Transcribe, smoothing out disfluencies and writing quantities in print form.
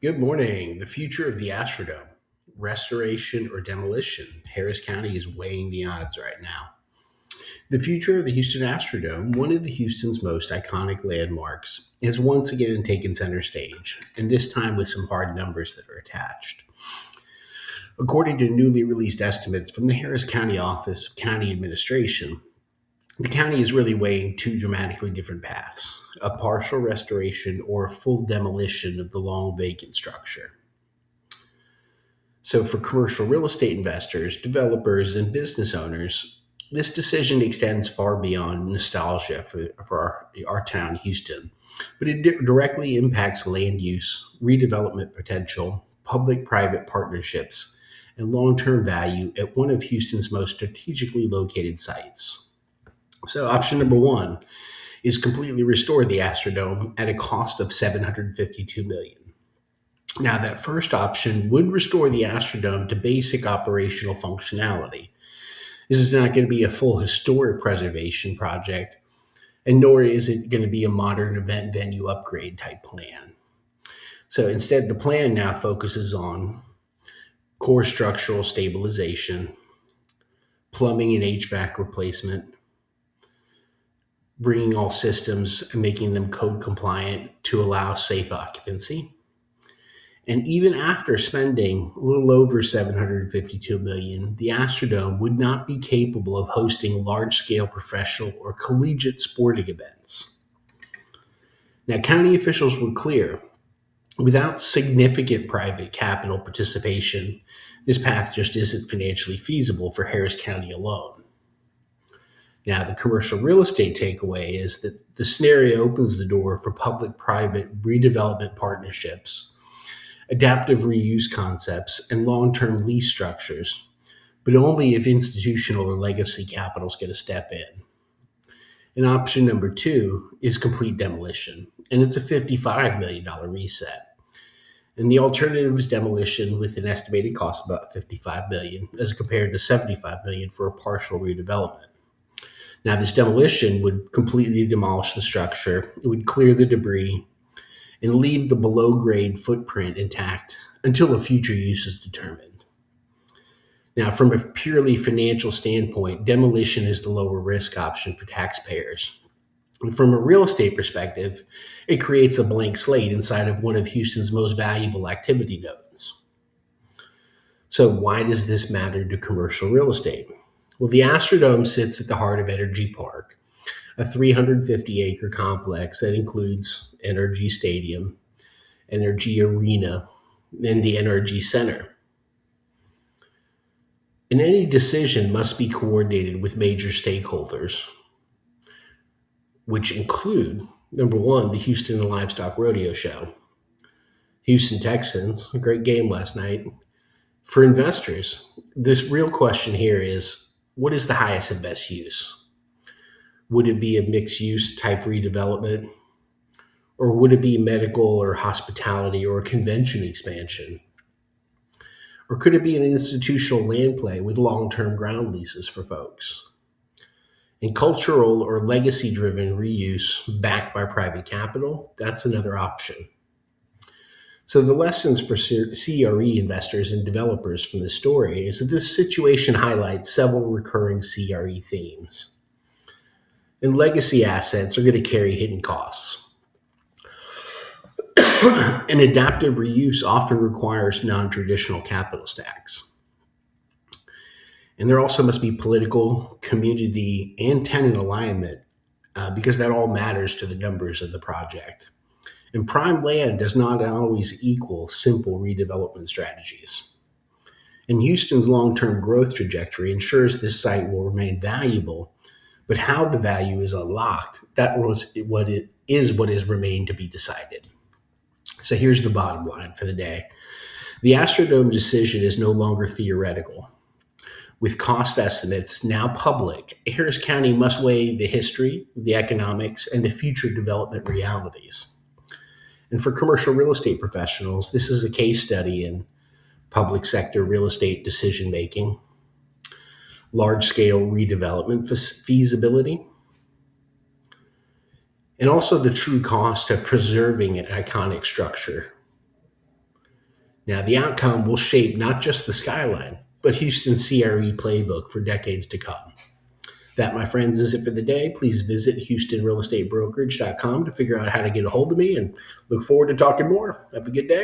Good morning. The future of the Astrodome. Restoration or demolition? Harris County is weighing the odds right now. The future of the Houston Astrodome, one of the Houston's most iconic landmarks, has once again taken center stage, and this time with some hard numbers that are attached. According to newly released estimates from the Harris County Office of County Administration, the county is really weighing two dramatically different paths: a partial restoration or a full demolition of the long vacant structure. So, for commercial real estate investors, developers, and business owners, this decision extends far beyond nostalgia for our town, Houston, but it directly impacts land use, redevelopment potential, public private partnerships, and long term value at one of Houston's most strategically located sites. So, option number one is completely restore the Astrodome at a cost of $752 million. Now, that first option would restore the Astrodome to basic operational functionality. This is not going to be a full historic preservation project, and nor is it going to be a modern event venue upgrade type plan. So instead, the plan now focuses on core structural stabilization, plumbing and HVAC replacement, bringing all systems and making them code compliant to allow safe occupancy. And even after spending a little over $752 million, the Astrodome would not be capable of hosting large-scale professional or collegiate sporting events. Now, county officials were clear: without significant private capital participation, this path just isn't financially feasible for Harris County alone. Now, the commercial real estate takeaway is that the scenario opens the door for public-private redevelopment partnerships, adaptive reuse concepts, and long-term lease structures, but only if institutional or legacy capital is going to step in. And option number two is complete demolition, and it's a $55 million reset. And the alternative is demolition with an estimated cost of about $55 million as compared to $75 million for a partial redevelopment. Now, this demolition would completely demolish the structure. It would clear the debris and leave the below-grade footprint intact until a future use is determined. Now, from a purely financial standpoint, demolition is the lower risk option for taxpayers. And from a real estate perspective, it creates a blank slate inside of one of Houston's most valuable activity nodes. So why does this matter to commercial real estate? Well, the Astrodome sits at the heart of Energy Park, a 350-acre complex that includes NRG Stadium, NRG Arena, and the NRG Center. And any decision must be coordinated with major stakeholders, which include, number one, the Houston Livestock Rodeo Show, Houston Texans, a great game last night. For investors, this real question here is, what is the highest and best use? Would it be a mixed-use type redevelopment? Or would it be medical or hospitality or a convention expansion? Or could it be an institutional land play with long-term ground leases for folks? And cultural or legacy-driven reuse backed by private capital, that's another option. So the lessons for CRE investors and developers from this story is that this situation highlights several recurring CRE themes. And legacy assets are going to carry hidden costs. And adaptive reuse often requires non-traditional capital stacks. And there also must be political, community, and tenant alignment because that all matters to the numbers of the project. And prime land does not always equal simple redevelopment strategies. And Houston's long-term growth trajectory ensures this site will remain valuable, but how the value is unlocked, that was what is remained to be decided. So here's the bottom line for the day. The Astrodome decision is no longer theoretical. With cost estimates now public, Harris County must weigh the history, the economics, and the future development realities. And for commercial real estate professionals, this is a case study in public sector real estate decision-making, large-scale redevelopment feasibility, and also the true cost of preserving an iconic structure. Now, the outcome will shape not just the skyline, but Houston's CRE playbook for decades to come. That, my friends, is it for the day. Please visit HoustonRealEstateBrokerage.com to figure out how to get a hold of me, and look forward to talking more. Have a good day.